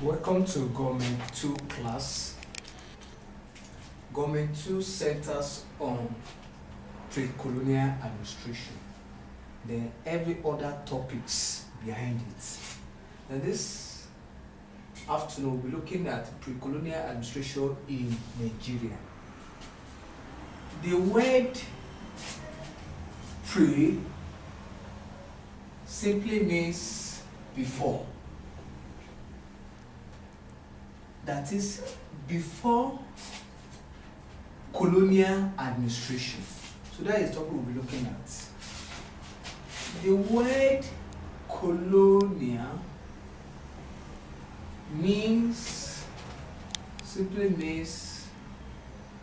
Welcome to Government 2 class. Government 2 centers on pre-colonial administration. Then every other topics behind it. Now this afternoon we'll be looking at pre-colonial administration in Nigeria. The word pre simply means before. That is before colonial administration. So that is what we'll be looking at. The word colonial simply means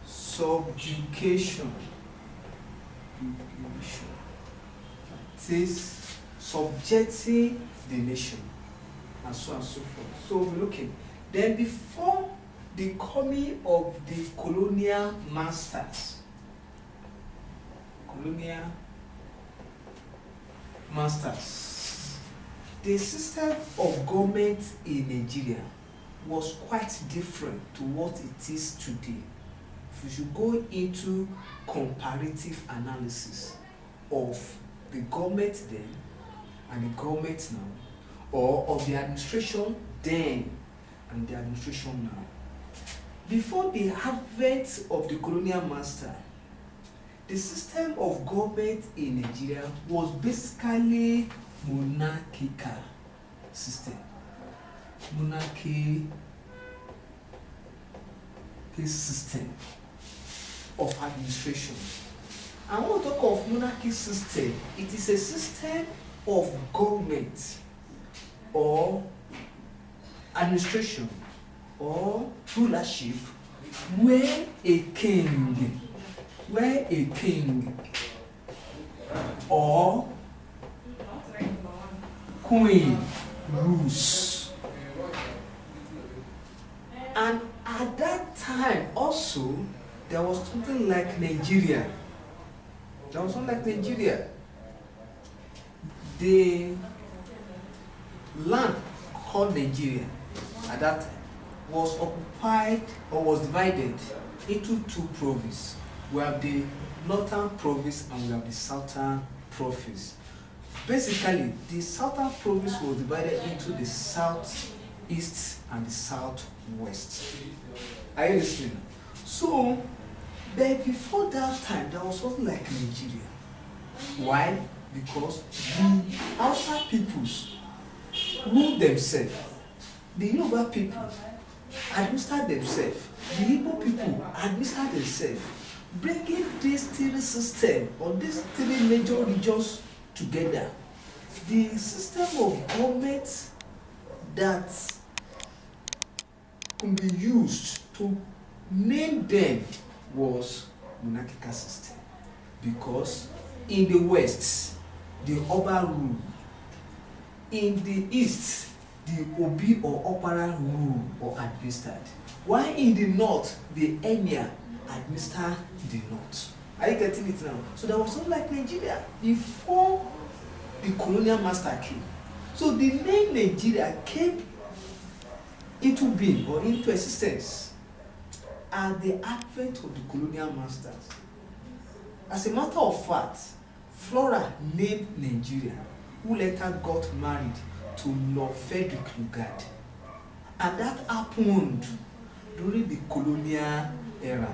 subjugation. It is subjecting the nation, and so on and so forth. So we'll be looking. Then before the coming of the colonial masters, the system of government in Nigeria was quite different to what it is today. If you should go into comparative analysis of the government then and the government now, or of the administration then and the administration now. Before the advent of the colonial master, the system of government in Nigeria was basically monarchical system. Monarchy system of administration. And when we talk of monarchy system, it is a system of government or administration or rulership where a king or queen rules. And at that time also there was something like Nigeria. The land called Nigeria at that time was occupied or was divided into two provinces. We have the northern province and we have the southern province. Basically, the southern province was divided into the southeast and the southwest. Are you listening? So, but before that time, there was something like Nigeria. Why? Because the Hausa peoples ruled themselves. The Yoruba people administered themselves. The Igbo people administered themselves. Bringing these three systems or these three major regions together, the system of government that could be used to name them was monarchical system. Because in the west, the Oba rule. In the east, the Obi or Opera rule or administered. While in the north, the Emir administered the north. Are you getting it now? So there was something like Nigeria before the colonial master came. So the name Nigeria came into being or into existence at the advent of the colonial masters. As a matter of fact, Flora named Nigeria, who later got married to Lord Frederick Lugard. And that happened during the colonial era,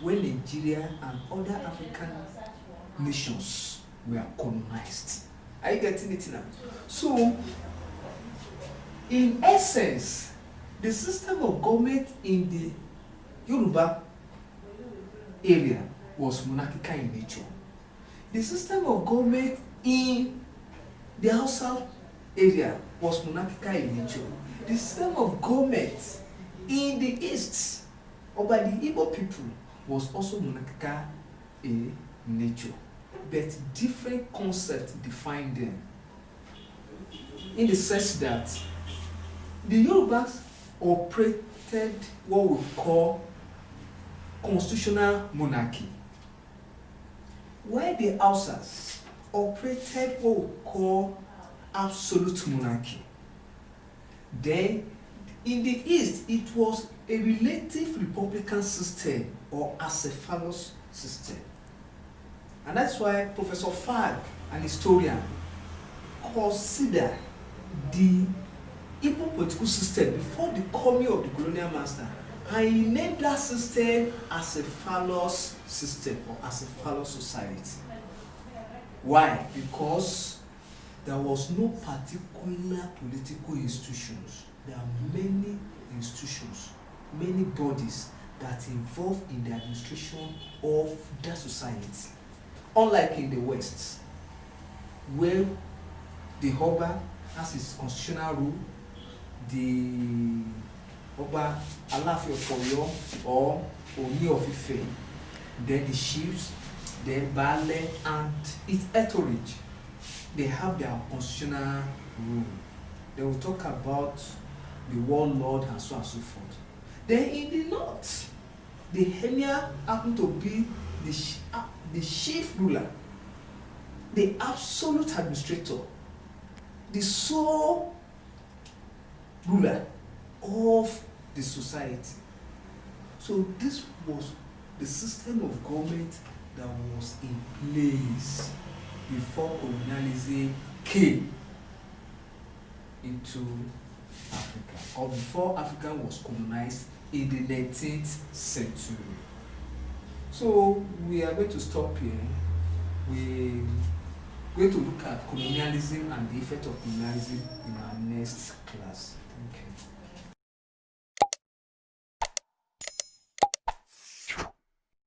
when Nigeria and other African nations were colonized. Are you getting it now? So, in essence, the system of government in the Yoruba area was monarchical in nature. The system of government in the Hausa area was monarchical in nature. The system of government in the east or by the Igbo people was also monarchical in nature, but different concepts define them. In the sense that the Yorubas operated what we call constitutional monarchy, while the Hausas operated what we call absolute monarchy. Then In the East, it was a relative republican system or acephalous system. And that's why Professor Fagg, an historian, consider the Igbo political system before the coming of the colonial master, and he named that system as a phallus system or as a phallus society. Why? Because there was no particular political institutions. There are many institutions, many bodies that involve in the administration of that society. Unlike in the West, where the Oba has his constitutional rule, the Oba Alaafin of Oyo or Oni of Ife, then the chiefs, then Baale and its entourage, they have their constitutional rule. They will talk about the warlord and so forth. Then in the north, the emir happened to be the chief ruler, the absolute administrator, the sole ruler of the society. So this was the system of government that was in place before colonialism came into Africa, or before Africa was colonized in the 19th century. So we are going to stop here. We're going to look at colonialism and the effect of colonialism in our next class. Thank you.